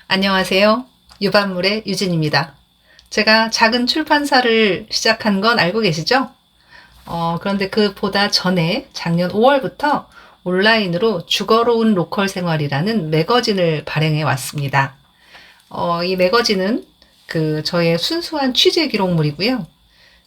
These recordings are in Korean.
안녕하세요. 유반물의 유진입니다. 제가 작은 출판사를 시작한 건 알고 계시죠? 그런데 그보다 전에 작년 5월부터 온라인으로 죽어로운 로컬 생활이라는 매거진을 발행해 왔습니다. 이 매거진은 저의 순수한 취재 기록물이고요.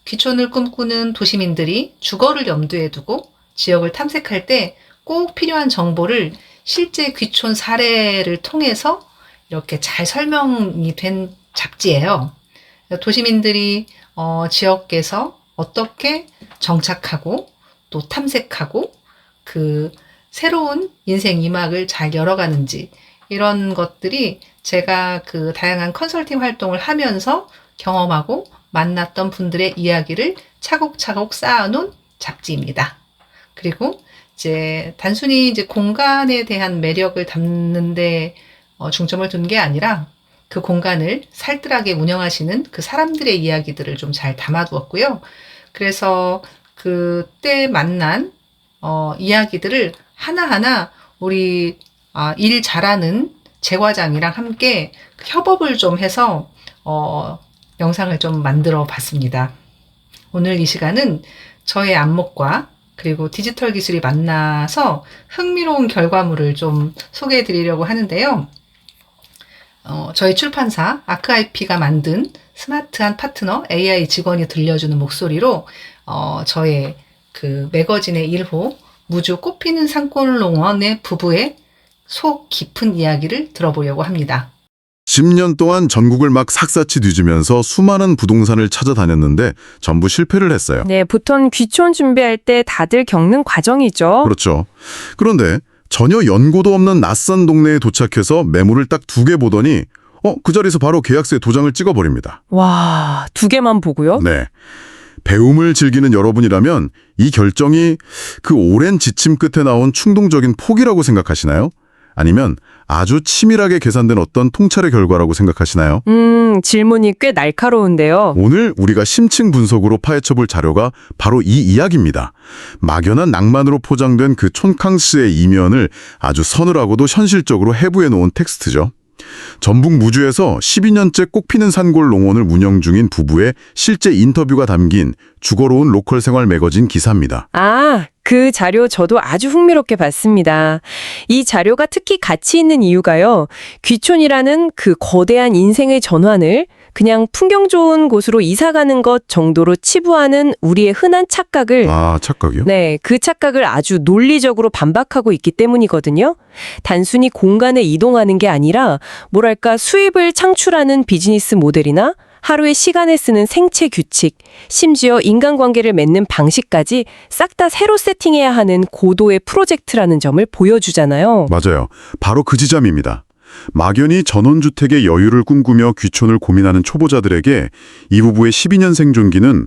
귀촌을 꿈꾸는 도시민들이 주거를 염두에 두고 지역을 탐색할 때 꼭 필요한 정보를 실제 귀촌 사례를 통해서 이렇게 잘 설명이 된 잡지예요. 도시민들이 지역에서 어떻게 정착하고 또 탐색하고 그 새로운 인생 이막을 잘 열어가는지 이런 것들이 제가 그 다양한 컨설팅 활동을 하면서 경험하고 만났던 분들의 이야기를 차곡차곡 쌓아놓은 잡지입니다. 그리고 단순히 공간에 대한 매력을 담는데 중점을 둔 게 아니라 그 공간을 살뜰하게 운영하시는 그 사람들의 이야기들을 좀 잘 담아두었고요. 그래서 그때 만난 이야기들을 하나하나 우리 일 잘하는 제과장이랑 함께 협업을 좀 해서 영상을 좀 만들어 봤습니다. 오늘 이 시간은 저의 안목과 그리고 디지털 기술이 만나서 흥미로운 결과물을 좀 소개해 드리려고 하는데요. 저희 출판사 아크IP가 만든 스마트한 파트너 AI 직원이 들려주는 목소리로 저의 그 매거진의 1호 무주 꽃피는 산골농원의 부부의 속 깊은 이야기를 들어보려고 합니다. 10년 동안 전국을 막 삭삭이 뒤지면서 수많은 부동산을 찾아다녔는데 전부 실패를 했어요. 네, 보통 귀촌 준비할 때 다들 겪는 과정이죠. 그렇죠. 그런데 전혀 연고도 없는 낯선 동네에 도착해서 매물을 딱 2개 보더니 그 자리에서 바로 계약서에 도장을 찍어버립니다. 와, 2개만 보고요? 네. 배움을 즐기는 여러분이라면 이 결정이 그 오랜 지침 끝에 나온 충동적인 포기라고 생각하시나요? 아니면 아주 치밀하게 계산된 어떤 통찰의 결과라고 생각하시나요? 질문이 꽤 날카로운데요. 오늘 우리가 심층 분석으로 파헤쳐볼 자료가 바로 이 이야기입니다. 막연한 낭만으로 포장된 그 촌캉스의 이면을 아주 서늘하고도 현실적으로 해부해 놓은 텍스트죠. 전북 무주에서 12년째 꽃피는 산골 농원을 운영 중인 부부의 실제 인터뷰가 담긴 죽어로운 로컬 생활 매거진 기사입니다. 그 자료 저도 아주 흥미롭게 봤습니다. 이 자료가 특히 가치 있는 이유가요. 귀촌이라는 그 거대한 인생의 전환을 그냥 풍경 좋은 곳으로 이사가는 것 정도로 치부하는 우리의 흔한 착각을 착각이요? 네, 그 착각을 아주 논리적으로 반박하고 있기 때문이거든요. 단순히 공간에 이동하는 게 아니라 뭐랄까 수입을 창출하는 비즈니스 모델이나 하루의 시간을 쓰는 생체 규칙, 심지어 인간관계를 맺는 방식까지 싹 다 새로 세팅해야 하는 고도의 프로젝트라는 점을 보여주잖아요. 맞아요. 바로 그 지점입니다. 막연히 전원주택의 여유를 꿈꾸며 귀촌을 고민하는 초보자들에게 이 부부의 12년 생존기는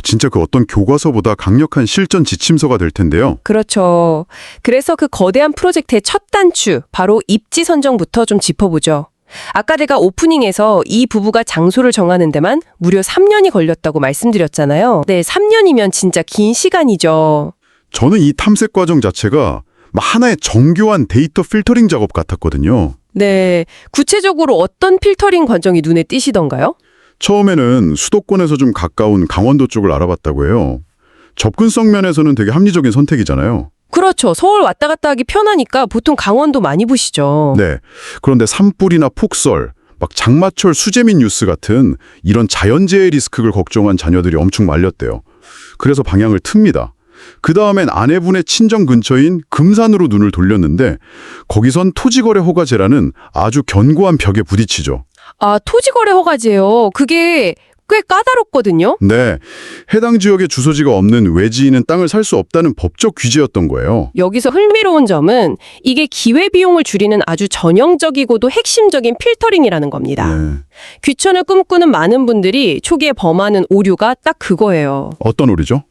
진짜 그 어떤 교과서보다 강력한 실전 지침서가 될 텐데요. 그렇죠. 그래서 그 거대한 프로젝트의 첫 단추, 바로 입지 선정부터 좀 짚어보죠. 아까 제가 오프닝에서 이 부부가 장소를 정하는 데만 무려 3년이 걸렸다고 말씀드렸잖아요. 네, 3년이면 진짜 긴 시간이죠. 저는 이 탐색 과정 자체가 하나의 정교한 데이터 필터링 작업 같았거든요. 네, 구체적으로 어떤 필터링 과정이 눈에 띄시던가요? 처음에는 수도권에서 좀 가까운 강원도 쪽을 알아봤다고 해요. 접근성 면에서는 되게 합리적인 선택이잖아요. 그렇죠. 서울 왔다 갔다 하기 편하니까 보통 강원도 많이 보시죠. 네. 그런데 산불이나 폭설, 장마철 수재민 뉴스 같은 이런 자연재해 리스크를 걱정한 자녀들이 엄청 말렸대요. 그래서 방향을 틉니다. 그 다음엔 아내분의 친정 근처인 금산으로 눈을 돌렸는데 거기선 토지거래 허가제라는 아주 견고한 벽에 부딪히죠. 토지거래 허가제요. 그게 꽤 까다롭거든요. 네. 해당 지역에 주소지가 없는 외지인은 땅을 살 수 없다는 법적 규제였던 거예요. 여기서 흥미로운 점은 이게 기회비용을 줄이는 아주 전형적이고도 핵심적인 필터링이라는 겁니다. 네. 귀촌을 꿈꾸는 많은 분들이 초기에 범하는 오류가 딱 그거예요. 어떤 오류죠?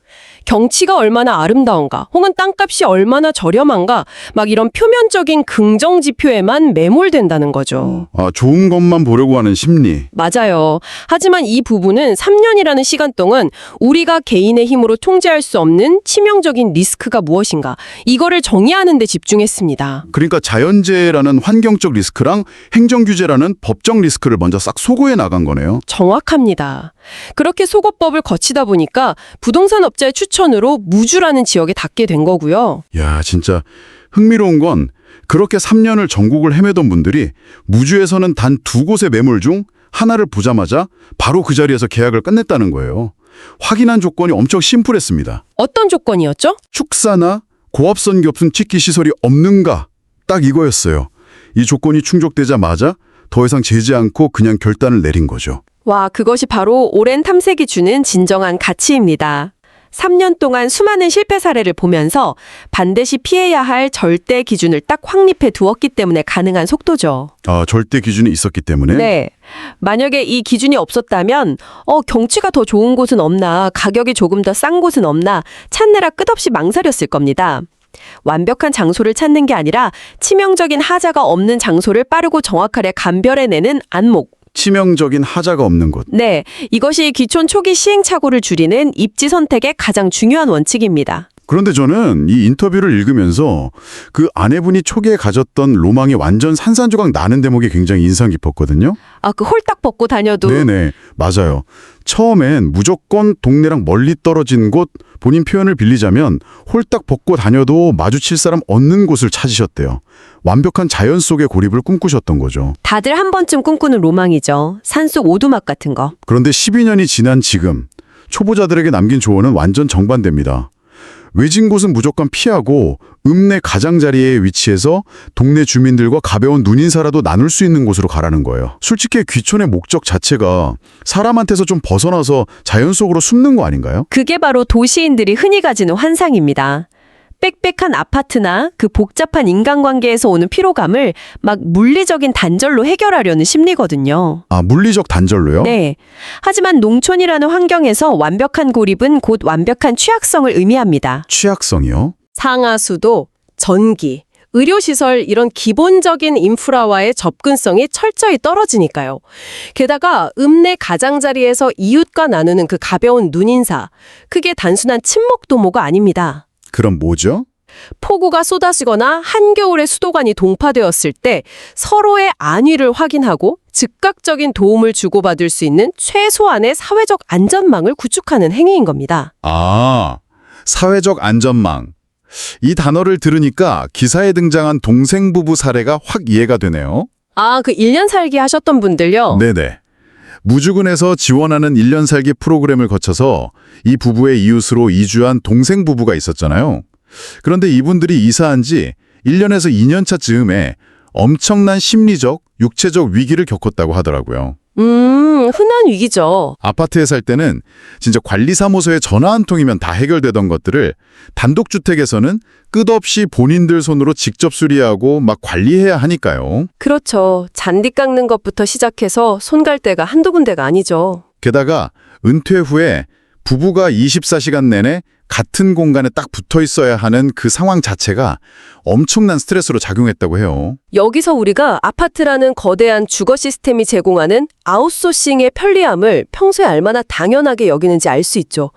경치가 얼마나 아름다운가, 혹은 땅값이 얼마나 저렴한가, 막 이런 표면적인 긍정 지표에만 매몰된다는 거죠. 좋은 것만 보려고 하는 심리. 맞아요. 하지만 이 부분은 3년이라는 시간 동안 우리가 개인의 힘으로 통제할 수 없는 치명적인 리스크가 무엇인가, 이거를 정의하는 데 집중했습니다. 그러니까 자연재해라는 환경적 리스크랑 행정규제라는 법적 리스크를 먼저 싹 소거해 나간 거네요. 정확합니다. 그렇게 소거법을 거치다 보니까 부동산 업자의 추천으로 무주라는 지역에 닿게 된 거고요. 야, 진짜 흥미로운 건 그렇게 3년을 전국을 헤매던 분들이 무주에서는 단 2곳의 매물 중 하나를 보자마자 바로 그 자리에서 계약을 끝냈다는 거예요. 확인한 조건이 엄청 심플했습니다. 어떤 조건이었죠? 축사나 고압선 겹순 치기 시설이 없는가? 딱 이거였어요. 이 조건이 충족되자마자 더 이상 재지 않고 그냥 결단을 내린 거죠. 와, 그것이 바로 오랜 탐색이 주는 진정한 가치입니다. 3년 동안 수많은 실패 사례를 보면서 반드시 피해야 할 절대 기준을 딱 확립해 두었기 때문에 가능한 속도죠. 절대 기준이 있었기 때문에? 네. 만약에 이 기준이 없었다면 경치가 더 좋은 곳은 없나, 가격이 조금 더 싼 곳은 없나 찾느라 끝없이 망설였을 겁니다. 완벽한 장소를 찾는 게 아니라 치명적인 하자가 없는 장소를 빠르고 정확하게 감별해내는 안목. 치명적인 하자가 없는 곳. 네, 이것이 기촌 초기 시행착오를 줄이는 입지 선택의 가장 중요한 원칙입니다. 그런데 저는 이 인터뷰를 읽으면서 그 아내분이 초기에 가졌던 로망이 완전 산산조각 나는 대목이 굉장히 인상 깊었거든요. 그 홀딱 벗고 다녀도. 네네, 맞아요. 처음엔 무조건 동네랑 멀리 떨어진 곳, 본인 표현을 빌리자면 홀딱 벗고 다녀도 마주칠 사람 없는 곳을 찾으셨대요. 완벽한 자연 속의 고립을 꿈꾸셨던 거죠. 다들 한 번쯤 꿈꾸는 로망이죠. 산속 오두막 같은 거. 그런데 12년이 지난 지금 초보자들에게 남긴 조언은 완전 정반대입니다. 외진 곳은 무조건 피하고 읍내 가장자리에 위치해서 동네 주민들과 가벼운 눈인사라도 나눌 수 있는 곳으로 가라는 거예요. 솔직히 귀촌의 목적 자체가 사람한테서 좀 벗어나서 자연 속으로 숨는 거 아닌가요? 그게 바로 도시인들이 흔히 가지는 환상입니다. 빽빽한 아파트나 그 복잡한 인간관계에서 오는 피로감을 막 물리적인 단절로 해결하려는 심리거든요. 물리적 단절로요? 네. 하지만 농촌이라는 환경에서 완벽한 고립은 곧 완벽한 취약성을 의미합니다. 취약성이요? 상하수도, 전기, 의료시설 이런 기본적인 인프라와의 접근성이 철저히 떨어지니까요. 게다가 읍내 가장자리에서 이웃과 나누는 그 가벼운 눈인사, 그게 단순한 친목 도모가 아닙니다. 그럼 뭐죠? 폭우가 쏟아지거나 한겨울에 수도관이 동파되었을 때 서로의 안위를 확인하고 즉각적인 도움을 주고받을 수 있는 최소한의 사회적 안전망을 구축하는 행위인 겁니다. 사회적 안전망. 이 단어를 들으니까 기사에 등장한 동생 부부 사례가 확 이해가 되네요. 그 1년 살기 하셨던 분들요? 네네. 무주군에서 지원하는 1년 살기 프로그램을 거쳐서 이 부부의 이웃으로 이주한 동생 부부가 있었잖아요. 그런데 이분들이 이사한 지 1년에서 2년 차 즈음에 엄청난 심리적, 육체적 위기를 겪었다고 하더라고요. 흔한 위기죠. 아파트에 살 때는 진짜 관리사무소에 전화 한 통이면 다 해결되던 것들을 단독주택에서는 끝없이 본인들 손으로 직접 수리하고 막 관리해야 하니까요. 그렇죠. 잔디 깎는 것부터 시작해서 손 갈 데가 한두 군데가 아니죠. 게다가 은퇴 후에 부부가 24시간 내내 같은 공간에 딱 붙어 있어야 하는 그 상황 자체가 엄청난 스트레스로 작용했다고 해요. 여기서 우리가 아파트라는 거대한 주거 시스템이 제공하는 아웃소싱의 편리함을 평소에 얼마나 당연하게 여기는지 알 수 있죠.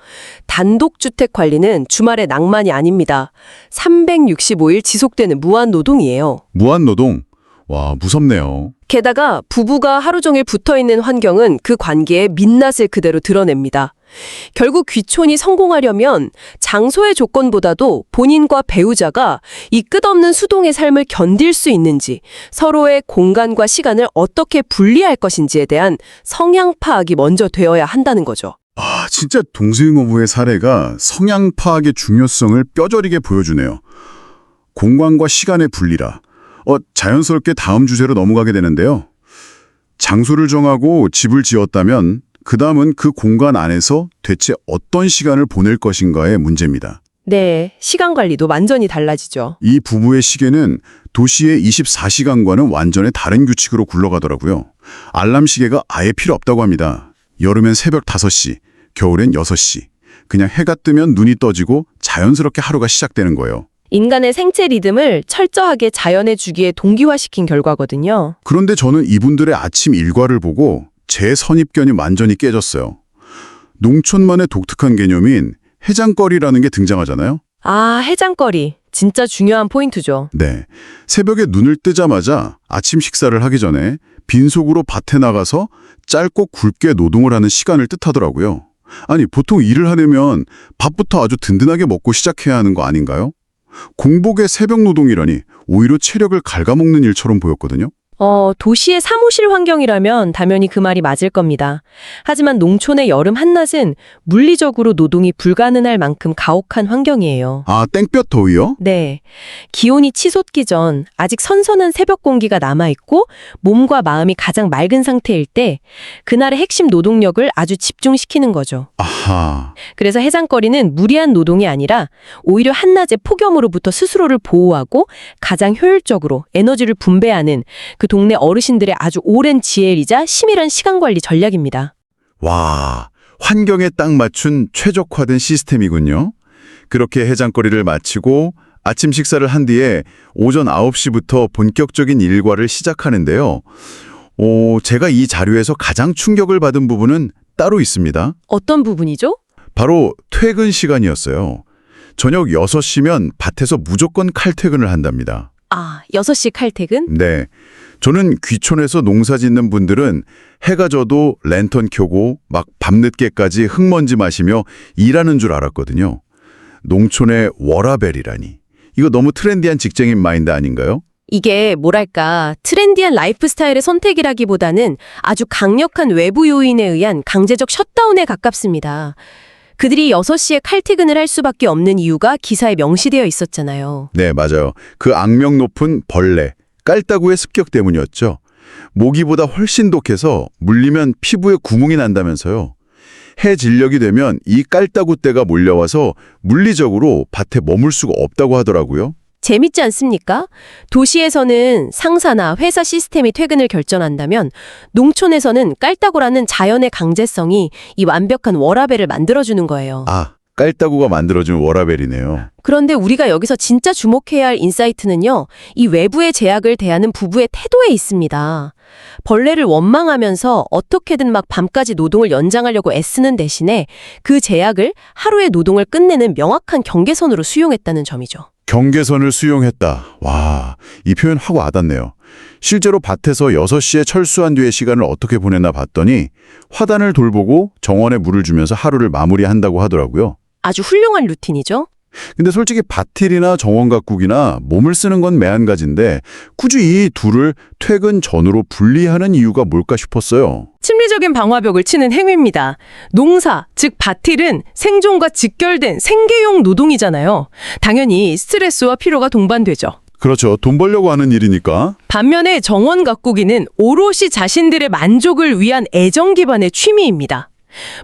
단독주택 관리는 주말의 낭만이 아닙니다. 365일 지속되는 무한노동이에요. 무한노동? 와, 무섭네요. 게다가 부부가 하루 종일 붙어있는 환경은 그 관계의 민낯을 그대로 드러냅니다. 결국 귀촌이 성공하려면 장소의 조건보다도 본인과 배우자가 이 끝없는 수동의 삶을 견딜 수 있는지, 서로의 공간과 시간을 어떻게 분리할 것인지에 대한 성향 파악이 먼저 되어야 한다는 거죠. 진짜 동생어부의 사례가 성향 파악의 중요성을 뼈저리게 보여주네요. 공간과 시간의 분리라. 자연스럽게 다음 주제로 넘어가게 되는데요. 장소를 정하고 집을 지었다면 그 다음은 그 공간 안에서 대체 어떤 시간을 보낼 것인가의 문제입니다. 네, 시간 관리도 완전히 달라지죠. 이 부부의 시계는 도시의 24시간과는 완전히 다른 규칙으로 굴러가더라고요. 알람 시계가 아예 필요 없다고 합니다. 여름엔 새벽 5시, 겨울엔 6시. 그냥 해가 뜨면 눈이 떠지고 자연스럽게 하루가 시작되는 거예요. 인간의 생체 리듬을 철저하게 자연의 주기에 동기화시킨 결과거든요. 그런데 저는 이분들의 아침 일과를 보고 제 선입견이 완전히 깨졌어요. 농촌만의 독특한 개념인 해장거리라는 게 등장하잖아요. 아, 해장거리. 진짜 중요한 포인트죠. 네. 새벽에 눈을 뜨자마자 아침 식사를 하기 전에 빈속으로 밭에 나가서 짧고 굵게 노동을 하는 시간을 뜻하더라고요. 아니, 보통 일을 하려면 밥부터 아주 든든하게 먹고 시작해야 하는 거 아닌가요? 공복의 새벽 노동이라니 오히려 체력을 갉아먹는 일처럼 보였거든요. 도시의 사무실 환경이라면 당연히 그 말이 맞을 겁니다. 하지만 농촌의 여름 한낮은 물리적으로 노동이 불가능할 만큼 가혹한 환경이에요. 아, 땡볕 더위요? 네. 기온이 치솟기 전 아직 선선한 새벽 공기가 남아있고 몸과 마음이 가장 맑은 상태일 때 그날의 핵심 노동력을 아주 집중시키는 거죠. 아하. 그래서 해장거리는 무리한 노동이 아니라 오히려 한낮의 폭염으로부터 스스로를 보호하고 가장 효율적으로 에너지를 분배하는 그 동네 어르신들의 아주 오랜 지혜이자 치밀한 시간관리 전략입니다. 와, 환경에 딱 맞춘 최적화된 시스템이군요. 그렇게 해장거리를 마치고 아침 식사를 한 뒤에 오전 9시부터 본격적인 일과를 시작하는데요. 제가 이 자료에서 가장 충격을 받은 부분은 따로 있습니다. 어떤 부분이죠? 바로 퇴근 시간이었어요. 저녁 6시면 밭에서 무조건 칼퇴근을 한답니다. 아, 6시 칼퇴근? 네. 저는 귀촌에서 농사 짓는 분들은 해가 져도 랜턴 켜고 막 밤늦게까지 흙먼지 마시며 일하는 줄 알았거든요. 농촌의 워라벨이라니. 이거 너무 트렌디한 직장인 마인드 아닌가요? 이게 뭐랄까 트렌디한 라이프 스타일의 선택이라기보다는 아주 강력한 외부 요인에 의한 강제적 셧다운에 가깝습니다. 그들이 6시에 칼퇴근을 할 수밖에 없는 이유가 기사에 명시되어 있었잖아요. 네, 맞아요. 그 악명 높은 벌레, 깔따구의 습격 때문이었죠. 모기보다 훨씬 독해서 물리면 피부에 구멍이 난다면서요. 해 진력이 되면 이 깔따구 떼가 몰려와서 물리적으로 밭에 머물 수가 없다고 하더라고요. 재밌지 않습니까? 도시에서는 상사나 회사 시스템이 퇴근을 결정한다면 농촌에서는 깔따구라는 자연의 강제성이 이 완벽한 워라밸을 만들어주는 거예요. 아, 깔따구가 만들어준 워라벨이네요. 그런데 우리가 여기서 진짜 주목해야 할 인사이트는요. 이 외부의 제약을 대하는 부부의 태도에 있습니다. 벌레를 원망하면서 어떻게든 막 밤까지 노동을 연장하려고 애쓰는 대신에 그 제약을 하루의 노동을 끝내는 명확한 경계선으로 수용했다는 점이죠. 경계선을 수용했다. 와, 이 표현 하고 와닿네요. 실제로 밭에서 6시에 철수한 뒤의 시간을 어떻게 보냈나 봤더니 화단을 돌보고 정원에 물을 주면서 하루를 마무리한다고 하더라고요. 아주 훌륭한 루틴이죠. 근데 솔직히 밭일이나 정원 가꾸기나 몸을 쓰는 건 매한가지인데 굳이 이 둘을 퇴근 전후로 분리하는 이유가 뭘까 싶었어요. 심리적인 방화벽을 치는 행위입니다. 농사, 즉 밭일은 생존과 직결된 생계용 노동이잖아요. 당연히 스트레스와 피로가 동반되죠. 그렇죠. 돈 벌려고 하는 일이니까. 반면에 정원 가꾸기는 오롯이 자신들의 만족을 위한 애정 기반의 취미입니다.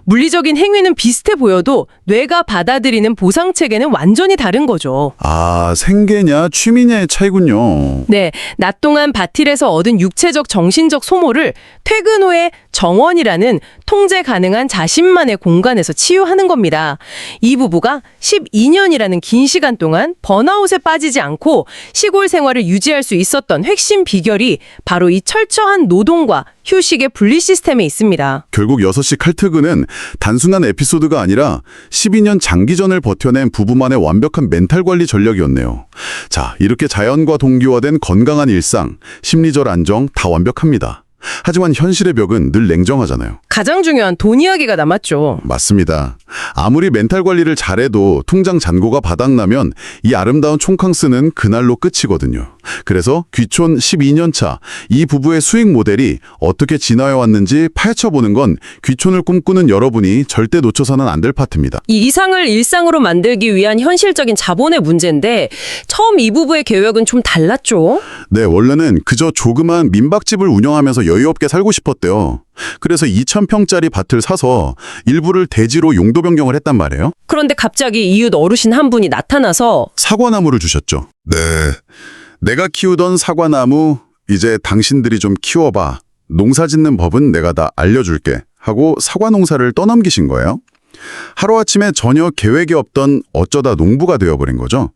물리적인 행위는 비슷해 보여도 뇌가 받아들이는 보상 체계는 완전히 다른 거죠. 아, 생계냐 취미냐의 차이군요. 네, 낮 동안 밭일에서 얻은 육체적 정신적 소모를 퇴근 후에 정원이라는 통제 가능한 자신만의 공간에서 치유하는 겁니다. 이 부부가 12년이라는 긴 시간 동안 번아웃에 빠지지 않고 시골 생활을 유지할 수 있었던 핵심 비결이 바로 이 철저한 노동과 휴식의 분리 시스템에 있습니다. 결국 6시 칼퇴근은 단순한 에피소드가 아니라 12년 장기전을 버텨낸 부부만의 완벽한 멘탈 관리 전략이었네요. 자, 이렇게 자연과 동기화된 건강한 일상, 심리적 안정 다 완벽합니다. 하지만 현실의 벽은 늘 냉정하잖아요. 가장 중요한 돈 이야기가 남았죠. 맞습니다. 아무리 멘탈 관리를 잘해도 통장 잔고가 바닥나면 이 아름다운 촌캉스는 그날로 끝이거든요. 그래서 귀촌 12년 차 이 부부의 수익 모델이 어떻게 진화해 왔는지 파헤쳐보는 건 귀촌을 꿈꾸는 여러분이 절대 놓쳐서는 안 될 파트입니다. 이 이상을 일상으로 만들기 위한 현실적인 자본의 문제인데 처음 이 부부의 계획은 좀 달랐죠. 네, 원래는 그저 조그만 민박집을 운영하면서 여유 없게 살고 싶었대요. 그래서 2,000평짜리 밭을 사서 일부를 대지로 용도 변경을 했단 말이에요. 그런데 갑자기 이웃 어르신 한 분이 나타나서 사과나무를 주셨죠. 네, 내가 키우던 사과나무 이제 당신들이 좀 키워봐. 농사 짓는 법은 내가 다 알려줄게 하고 사과 농사를 떠넘기신 거예요. 하루아침에 전혀 계획이 없던 어쩌다 농부가 되어버린 거죠.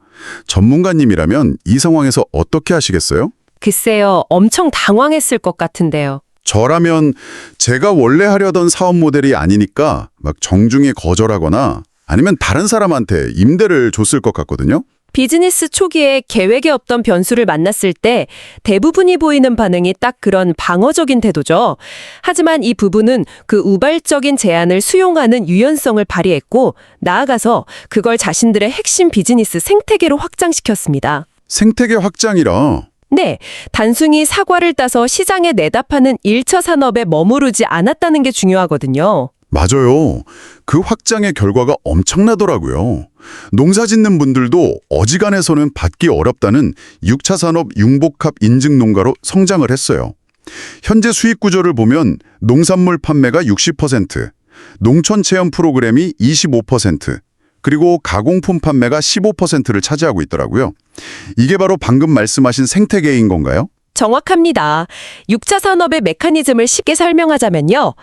전문가님이라면 이 상황에서 어떻게 하시겠어요? 글쎄요, 엄청 당황했을 것 같은데요. 저라면 제가 원래 하려던 사업 모델이 아니니까 막 정중히 거절하거나 아니면 다른 사람한테 임대를 줬을 것 같거든요. 비즈니스 초기에 계획에 없던 변수를 만났을 때 대부분이 보이는 반응이 딱 그런 방어적인 태도죠. 하지만 이 부부는 그 우발적인 제안을 수용하는 유연성을 발휘했고 나아가서 그걸 자신들의 핵심 비즈니스 생태계로 확장시켰습니다. 생태계 확장이라. 네, 단순히 사과를 따서 시장에 내다 파는 1차 산업에 머무르지 않았다는 게 중요하거든요. 맞아요. 그 확장의 결과가 엄청나더라고요. 농사 짓는 분들도 어지간해서는 받기 어렵다는 6차 산업 융복합 인증 농가로 성장을 했어요. 현재 수익 구조를 보면 농산물 판매가 60%, 농촌 체험 프로그램이 25%, 그리고 가공품 판매가 15%를 차지하고 있더라고요. 이게 바로 방금 말씀하신 생태계인 건가요? 정확합니다. 6차 산업의 메커니즘을 쉽게 설명하자면요.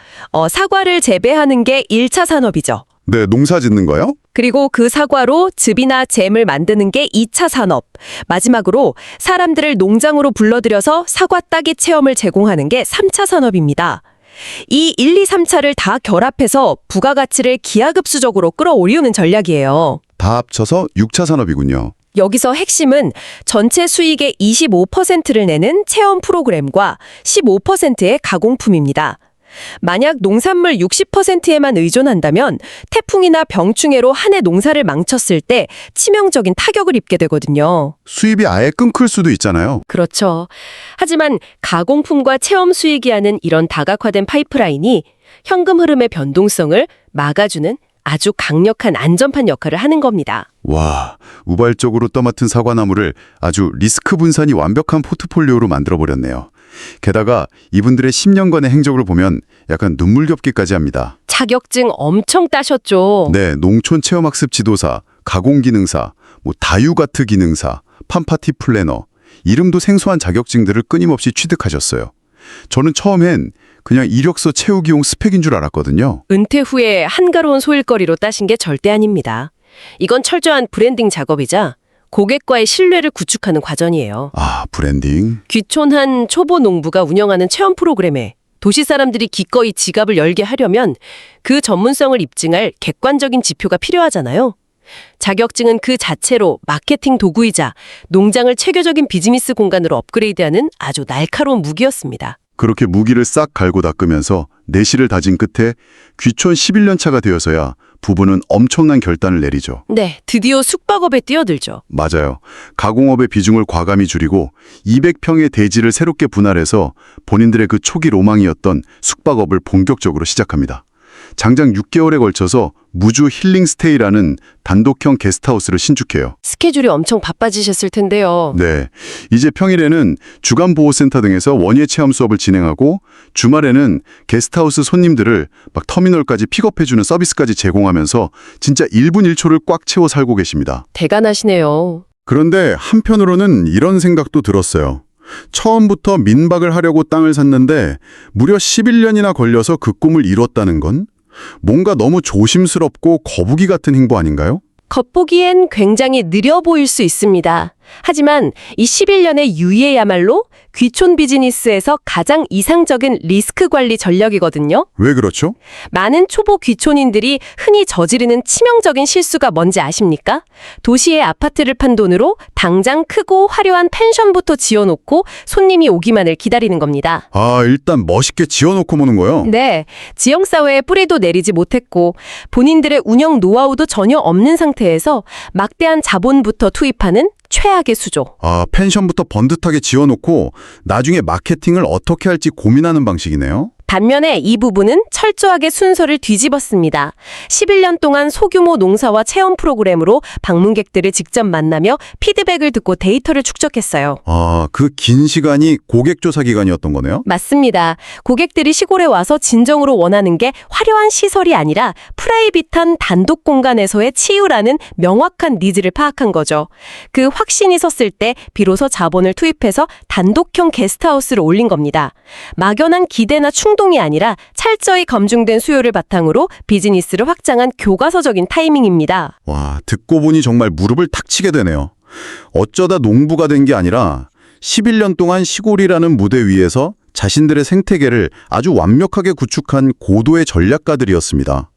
사과를 재배하는 게 1차 산업이죠. 네, 농사 짓는 거요? 그리고 그 사과로 즙이나 잼을 만드는 게 2차 산업. 마지막으로 사람들을 농장으로 불러들여서 사과 따기 체험을 제공하는 게 3차 산업입니다. 이 1, 2, 3차를 다 결합해서 부가가치를 기하급수적으로 끌어올리는 전략이에요. 다 합쳐서 6차 산업이군요. 여기서 핵심은 전체 수익의 25%를 내는 체험 프로그램과 15%의 가공품입니다. 만약 농산물 60%에만 의존한다면 태풍이나 병충해로 한 해 농사를 망쳤을 때 치명적인 타격을 입게 되거든요. 수입이 아예 끊길 수도 있잖아요. 그렇죠. 하지만 가공품과 체험 수익이 하는 이런 다각화된 파이프라인이 현금 흐름의 변동성을 막아주는 아주 강력한 안전판 역할을 하는 겁니다. 와, 우발적으로 떠맡은 사과나무를 아주 리스크 분산이 완벽한 포트폴리오로 만들어버렸네요. 게다가 이분들의 10년간의 행적을 보면 약간 눈물겹기까지 합니다. 자격증 엄청 따셨죠? 네, 농촌 체험학습 지도사, 가공기능사, 다육아트 기능사, 팜파티 플래너, 이름도 생소한 자격증들을 끊임없이 취득하셨어요. 저는 처음엔 그냥 이력서 채우기용 스펙인 줄 알았거든요. 은퇴 후에 한가로운 소일거리로 따신 게 절대 아닙니다. 이건 철저한 브랜딩 작업이자 고객과의 신뢰를 구축하는 과정이에요. 아, 브랜딩. 귀촌한 초보 농부가 운영하는 체험 프로그램에 도시 사람들이 기꺼이 지갑을 열게 하려면 그 전문성을 입증할 객관적인 지표가 필요하잖아요. 자격증은 그 자체로 마케팅 도구이자 농장을 체계적인 비즈니스 공간으로 업그레이드하는 아주 날카로운 무기였습니다. 그렇게 무기를 싹 갈고 닦으면서 내실을 다진 끝에 귀촌 11년 차가 되어서야 부부는 엄청난 결단을 내리죠. 네, 드디어 숙박업에 뛰어들죠. 맞아요. 가공업의 비중을 과감히 줄이고 200평의 대지를 새롭게 분할해서 본인들의 그 초기 로망이었던 숙박업을 본격적으로 시작합니다. 장장 6개월에 걸쳐서 무주 힐링스테이라는 단독형 게스트하우스를 신축해요. 스케줄이 엄청 바빠지셨을 텐데요. 네, 이제 평일에는 주간보호센터 등에서 원예 체험 수업을 진행하고 주말에는 게스트하우스 손님들을 막 터미널까지 픽업해주는 서비스까지 제공하면서 진짜 1분 1초를 꽉 채워 살고 계십니다. 대단하시네요. 그런데 한편으로는 이런 생각도 들었어요. 처음부터 민박을 하려고 땅을 샀는데 무려 11년이나 걸려서 그 꿈을 이뤘다는 건 뭔가 너무 조심스럽고 거북이 같은 행보 아닌가요? 겉보기엔 굉장히 느려 보일 수 있습니다. 하지만 이 11년의 유예야말로 귀촌 비즈니스에서 가장 이상적인 리스크 관리 전략이거든요. 왜 그렇죠? 많은 초보 귀촌인들이 흔히 저지르는 치명적인 실수가 뭔지 아십니까? 도시의 아파트를 판 돈으로 당장 크고 화려한 펜션부터 지어놓고 손님이 오기만을 기다리는 겁니다. 아, 일단 멋있게 지어놓고 모는 거요? 네, 지형사회에 뿌리도 내리지 못했고 본인들의 운영 노하우도 전혀 없는 상태에서 막대한 자본부터 투입하는 최악의 수조. 아, 펜션부터 번듯하게 지어놓고 나중에 마케팅을 어떻게 할지 고민하는 방식이네요. 반면에 이 부분은 철저하게 순서를 뒤집었습니다. 11년 동안 소규모 농사와 체험 프로그램으로 방문객들을 직접 만나며 피드백을 듣고 데이터를 축적했어요. 아, 그 긴 시간이 고객조사 기간이었던 거네요? 맞습니다. 고객들이 시골에 와서 진정으로 원하는 게 화려한 시설이 아니라 프라이빗한 단독 공간에서의 치유라는 명확한 니즈를 파악한 거죠. 그 확신이 섰을 때 비로소 자본을 투입해서 단독형 게스트하우스를 올린 겁니다. 막연한 기대나 충동 충동이 아니라 철저히 검증된 수요를 바탕으로 비즈니스를 확장한 교과서적인 타이밍입니다. 와, 듣고 보니 정말 무릎을 탁 치게 되네요. 어쩌다 농부가 된 게 아니라 11년 동안 시골이라는 무대 위에서 자신들의 생태계를 아주 완벽하게 구축한 고도의 전략가들이었습니다.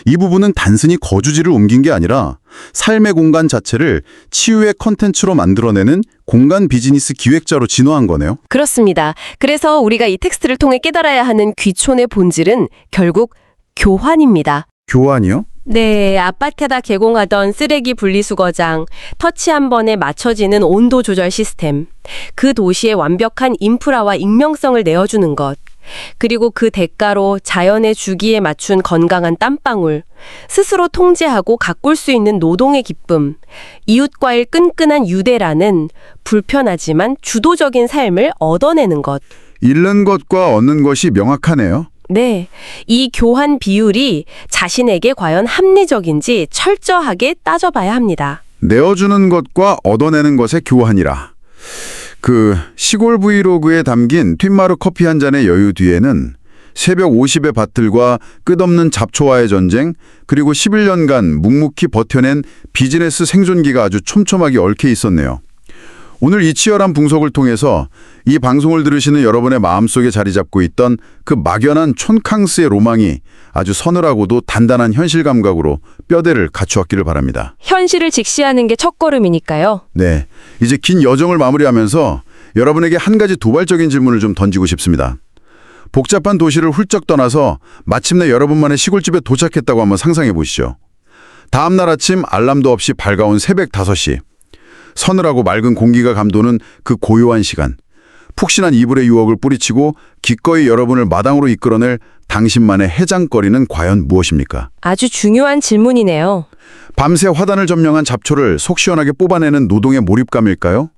이 부분은 단순히 거주지를 옮긴 게 아니라 삶의 공간 자체를 치유의 컨텐츠로 만들어내는 공간 비즈니스 기획자로 진화한 거네요. 그렇습니다. 그래서 우리가 이 텍스트를 통해 깨달아야 하는 귀촌의 본질은 결국 교환입니다. 교환이요? 네, 아파트에다 개공하던 쓰레기 분리수거장, 터치 한 번에 맞춰지는 온도 조절 시스템, 그 도시의 완벽한 인프라와 익명성을 내어주는 것, 그리고 그 대가로 자연의 주기에 맞춘 건강한 땀방울, 스스로 통제하고 가꿀 수 있는 노동의 기쁨, 이웃과의 끈끈한 유대라는 불편하지만 주도적인 삶을 얻어내는 것. 잃는 것과 얻는 것이 명확하네요. 네, 이 교환 비율이 자신에게 과연 합리적인지 철저하게 따져봐야 합니다. 내어주는 것과 얻어내는 것의 교환이라. 그 시골 브이로그에 담긴 튠마르 커피 한 잔의 여유 뒤에는 새벽 50의 밭들과 끝없는 잡초와의 전쟁, 그리고 11년간 묵묵히 버텨낸 비즈니스 생존기가 아주 촘촘하게 얽혀 있었네요. 오늘 이 치열한 분석을 통해서 이 방송을 들으시는 여러분의 마음속에 자리 잡고 있던 그 막연한 촌캉스의 로망이 아주 서늘하고도 단단한 현실 감각으로 뼈대를 갖추었기를 바랍니다. 현실을 직시하는 게 첫걸음이니까요. 네, 이제 긴 여정을 마무리하면서 여러분에게 한 가지 도발적인 질문을 좀 던지고 싶습니다. 복잡한 도시를 훌쩍 떠나서 마침내 여러분만의 시골집에 도착했다고 한번 상상해 보시죠. 다음 날 아침 알람도 없이 밝아온 새벽 5시. 서늘하고 맑은 공기가 감도는 그 고요한 시간. 푹신한 이불의 유혹을 뿌리치고 기꺼이 여러분을 마당으로 이끌어낼 당신만의 해장거리는 과연 무엇입니까? 아주 중요한 질문이네요. 밤새 화단을 점령한 잡초를 속 시원하게 뽑아내는 노동의 몰입감일까요?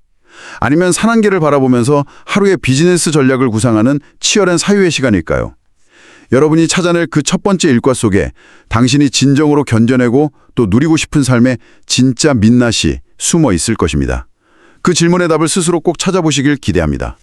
아니면 산안개를 바라보면서 하루의 비즈니스 전략을 구상하는 치열한 사유의 시간일까요? 여러분이 찾아낼 그 첫 번째 일과 속에 당신이 진정으로 견뎌내고 또 누리고 싶은 삶의 진짜 민낯이 숨어 있을 것입니다. 그 질문의 답을 스스로 꼭 찾아보시길 기대합니다.